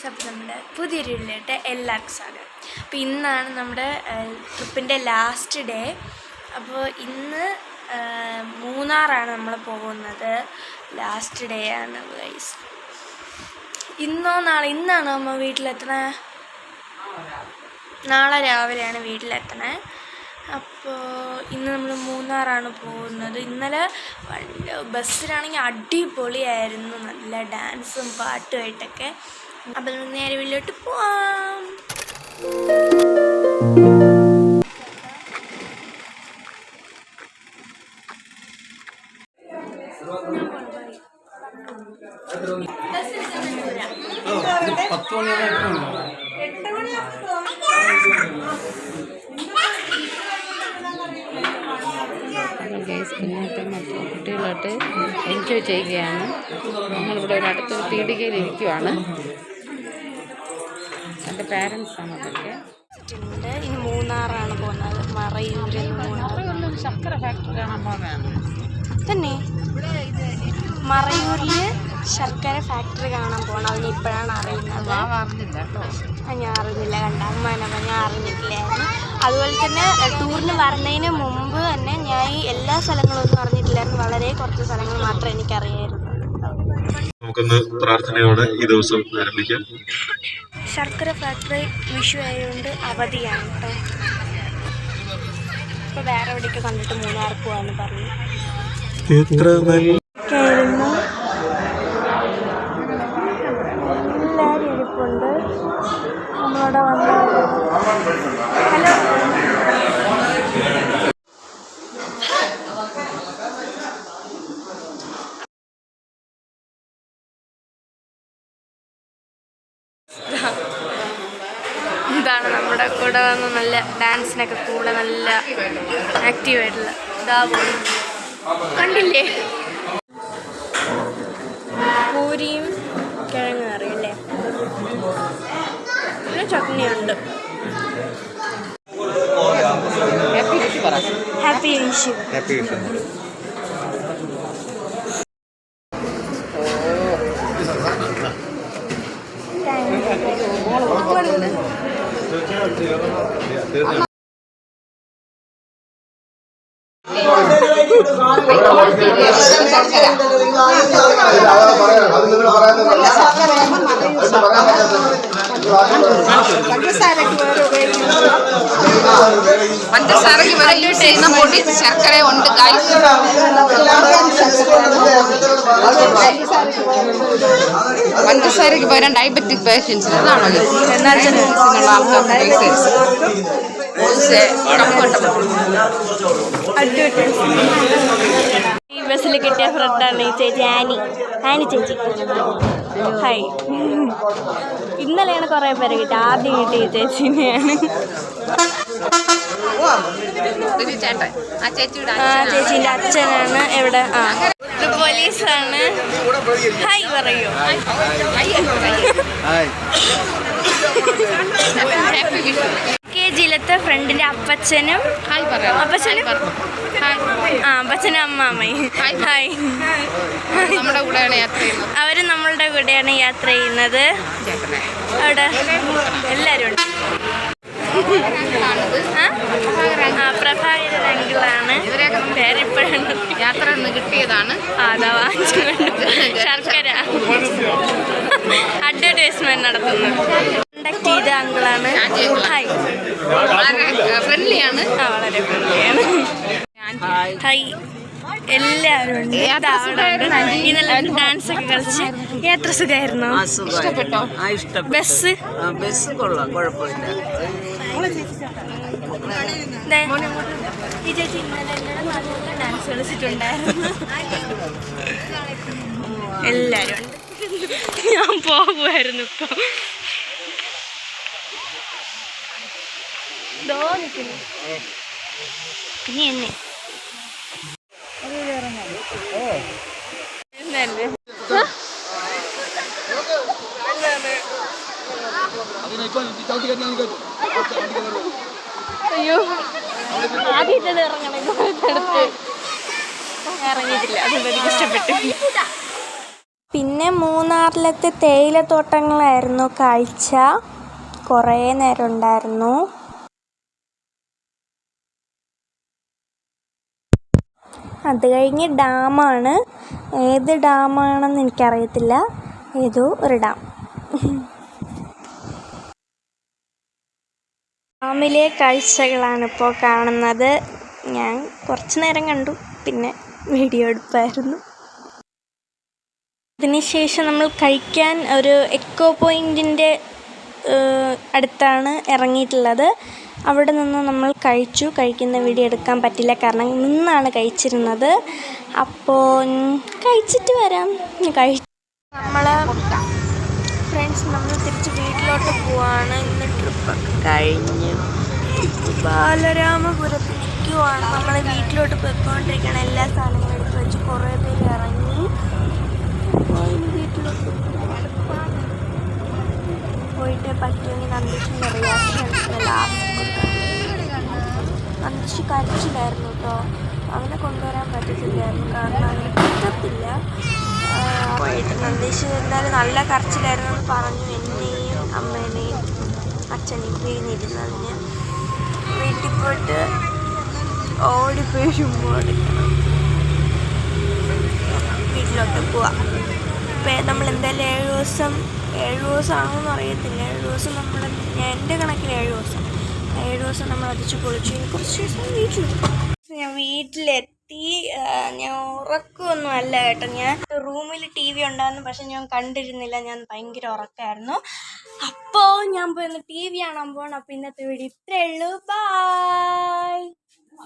Guys, അപ്പോൾ നമ്മുടെ പുതിയൊരു വീട്ടിലോട്ട് എല്ലാവർക്കും സ്വാഗതം. അപ്പോൾ ഇന്നാണ് നമ്മുടെ ട്രിപ്പിൻ്റെ ലാസ്റ്റ് ഡേ. അപ്പോൾ ഇന്ന് മൂന്നാറാണ് നമ്മൾ പോകുന്നത്. ലാസ്റ്റ് ഡേ ആണ് ഗൈസ്. ഇന്നാണ് നമ്മൾ വീട്ടിലെത്തണേ. നാളെ രാവിലെയാണ് വീട്ടിലെത്തണേ. അപ്പോൾ ഇന്ന് നമ്മൾ മൂന്നാറാണ് പോകുന്നത്. ഇന്നലെ ബസ്സിലാണെങ്കിൽ അടിപൊളിയായിരുന്നു, നല്ല ഡാൻസും പാട്ടുമായിട്ടൊക്കെ. അപ്പോൾ നേരെ വീട്ടിലോട്ട് പോവാം. കുട്ടികളായിട്ട് എൻജോയ് ചെയ്യുകയാണ്. നമ്മളിവിടെ ഒരു അടുത്തൊരു പീടികയിൽ ഇരിക്കുവാണ്. എൻ്റെ പാരൻസാണ് അതൊക്കെ. ഇനി മൂന്നാറാണ് പോകുന്നത്. മറയൂരിൽ ശർക്കര ഫാക്ടറി കാണാൻ പോകുന്നതാണ് തന്നെ. മറയൂരിൽ ശർക്കര ഫാക്ടറി കാണാൻ പോകണം. അതിന് ഇപ്പോഴാണ് അറിയുന്നത്. അറിഞ്ഞില്ല കേട്ടോ. ഞാൻ അറിഞ്ഞില്ല, കണ്ട അമ്മനമ്മ ഞാൻ അറിഞ്ഞിട്ടില്ലായിരുന്നു. അതുപോലെ തന്നെ ടൂറിന് വരുന്നതിന് മുമ്പ് തന്നെ ഞാൻ ഈ എല്ലാ സ്ഥലങ്ങളൊന്നും അറിഞ്ഞിട്ടില്ലായിരുന്നു. വളരെ കുറച്ച് സ്ഥലങ്ങൾ മാത്രമേ എനിക്കറിയായിരുന്നു. നമുക്കൊന്ന് പ്രാർത്ഥനയോടെ ഈ ദിവസം ആരംഭിക്കാം. ശർക്കര ഫാക്ടറി വിഷു ആയതുകൊണ്ട് അവധിയാണ് കേട്ടോ. ഇപ്പോൾ വേറെ എവിടെയൊക്കെ കണ്ടിട്ട് മൂന്നാർ പോവാന്ന് പറഞ്ഞു. കേരളം എല്ലാവരും ഇരിപ്പുണ്ട്. നമ്മളവിടെ വന്ന് ഹലോ ഇതാണ് നമ്മുടെ കൂടെ വന്ന് നല്ല ഡാൻസിനൊക്കെ കൂടെ നല്ല ആക്റ്റീവായിട്ടുള്ള ഇതാ പോലും കണ്ടില്ലേ. പൂരിയും കിഴങ്ങ് കറിയല്ലേ, പിന്നെ ചട്നിയുണ്ട്. ഹാപ്പി വിഷു. പഞ്ചസാരക്ക് വരെ യൂസ് ചെയ്യുന്ന പൊടി ശർക്കര ഉണ്ട്. പഞ്ചസാരക്ക് പകരം ഡയബറ്റിക് പേഷ്യൻസിന് അതാണോ ആൾക്കാർക്ക് ഈ ബസ്സിൽ കിട്ടിയ ഫ്രണ്ടാണ് ഈ ചേച്ചി ആനി ചേച്ചി. ഹായ്. ഇന്നലെയാണ് കുറേ പേരെ കിട്ടി. ആദ്യം കിട്ടിയ ഈ ചേച്ചിനെയാണ്. ചേച്ചീൻ്റെ അച്ഛനാണ് എവിടെ. ഇത് പോലീസാണ്. ഹായ് പറയൂ. ജില്ലത്തെ ഫ്രണ്ടിന്റെ അപ്പച്ചനും അപ്പച്ചനും അമ്മാമ്മയും ഹായ്. നമ്മുടെ കൂടെയാണ് യാത്ര ചെയ്യുന്നത്. അവര് നമ്മളുടെ കൂടെയാണ് യാത്ര ചെയ്യുന്നത്. അവിടെ എല്ലാരും ഉണ്ട്. പ്രഭാകരൻ അങ്കിളാണ്. പേരിപ്പോഴാണ് യാത്ര ഒന്ന് കിട്ടിയതാണ്. അതാ വാങ്ങിച്ചു ശർക്കര അഡ്വർടൈസ്മെന്റ് നടത്തുന്നു. കണ്ടക്ട് ചെയ്ത അങ്കിളാണ്. ഹായ്. ഫ്രണ്ട്ലിയാണ്. വളരെ ഫ്രണ്ട്ലിയാണ്. ഹായ്. എല്ലാവരും ഉണ്ട്. ഇന്നലെ ഡാൻസ് ഒക്കെ കളിച്ച് യാത്ര സുഖമായിരുന്നോ? ഇഷ്ടപ്പെട്ടോ? ബസ് കൊള്ളാം, കുഴപ്പമില്ല. ഈ ചേച്ചി ഇന്നലെ നല്ല ഡാൻസ് കളിച്ചിട്ടുണ്ടായിരുന്നു. എല്ലാരും ഉണ്ട്. ഞാൻ പോകുമായിരുന്നു. ഇപ്പൊ നിൽക്കുന്നു. ഇനി എന്നെ അയ്യോ ആദ്യമായിട്ടത് ഇറങ്ങണം. ഇറങ്ങിയിട്ടില്ല, അതുകൊണ്ട് എനിക്ക് ഇഷ്ടപ്പെട്ടു. പിന്നെ മൂന്നാറിലത്തെ തേയിലത്തോട്ടങ്ങളായിരുന്നു കാഴ്ച. കുറേ നേരം ഉണ്ടായിരുന്നു. അത് കഴിഞ്ഞ് ഡാമാണ്. ഏത് ഡാമാണെന്ന് എനിക്കറിയത്തില്ല, ഏതോ ഒരു ഡാം. ഡാമിലെ കാഴ്ചകളാണ് ഇപ്പോൾ കാണുന്നത്. ഞാൻ കുറച്ച് നേരം കണ്ടു, പിന്നെ വീഡിയോ എടുപ്പായിരുന്നു. അതിനുശേഷം നമ്മൾ കഴിക്കാൻ ഒരു എക്കോ പോയിൻറ്റിൻ്റെ അടുത്താണ് ഇറങ്ങിയിട്ടുള്ളത്. അവിടെ നിന്ന് നമ്മൾ കഴിക്കുന്ന വീഡിയോ എടുക്കാൻ പറ്റില്ല, കാരണം നിന്നാണ് കഴിച്ചിരുന്നത്. അപ്പോൾ കഴിച്ചിട്ട് വരാം. നമ്മൾ ഫ്രണ്ട്സ് നമ്മൾ തിരിച്ച് വീട്ടിലോട്ട് പോവാണ്. ഇന്ന് ട്രിപ്പൊക്കെ കഴിഞ്ഞ് ബാലരാമപുരത്ത് നിൽക്കുവാണ്. നമ്മൾ വീട്ടിലോട്ട് പോയിക്കൊണ്ടിരിക്കുകയാണ്. എല്ലാ സാധനങ്ങളും എടുത്ത് വെച്ച് കുറേ പേര് ഇറങ്ങി. അപ്പോൾ ഇനി വീട്ടിലോട്ട് പോയിട്ട് പറ്റുമെങ്കിൽ നന്ദിഷിൻ്റെ റിയാക്ഷൻ ലാസ്റ്റ്. നന്ദിഷ് കരച്ചിലായിരുന്നു കേട്ടോ. അവനെ കൊണ്ടുവരാൻ പറ്റത്തില്ലായിരുന്നു, കാരണം അവന് പറ്റത്തില്ല. പോയിട്ട് നന്ദിഷ് എന്തായാലും നല്ല കരച്ചിലായിരുന്നു എന്ന് പറഞ്ഞു. എന്നെയും അമ്മേനെയും അച്ഛനെയും പിരിഞ്ഞിരുന്നതിന് വീട്ടിൽ പോയിട്ട് ഓടിപ്പോയി ചുമ്മാ എടുക്കണം. വീട്ടിലോട്ട് പോവാം. ഇപ്പം നമ്മൾ എന്തായാലും 7 ദിവസമാണെന്ന് അറിയത്തില്ല. 7 ദിവസം നമ്മൾ, എൻ്റെ കണക്കിൽ 7 ദിവസം നമ്മൾ അടിച്ച് പൊളിച്ചു. കുറച്ച് ദിവസം ഞാൻ വീട്ടിലെത്തി. ഞാൻ ഉറക്കമൊന്നും അല്ല കേട്ടോ. ഞാൻ റൂമിൽ TV ഉണ്ടായിരുന്നു, പക്ഷെ ഞാൻ കണ്ടിരുന്നില്ല. ഞാൻ ഭയങ്കര ഉറക്കമായിരുന്നു. അപ്പോൾ ഞാൻ പോയി TV കാണാൻ പോകണം. അപ്പോൾ ഇന്നത്തെ വീഡിയോ ഇത്രയേ ഉള്ളൂ. ബൈ.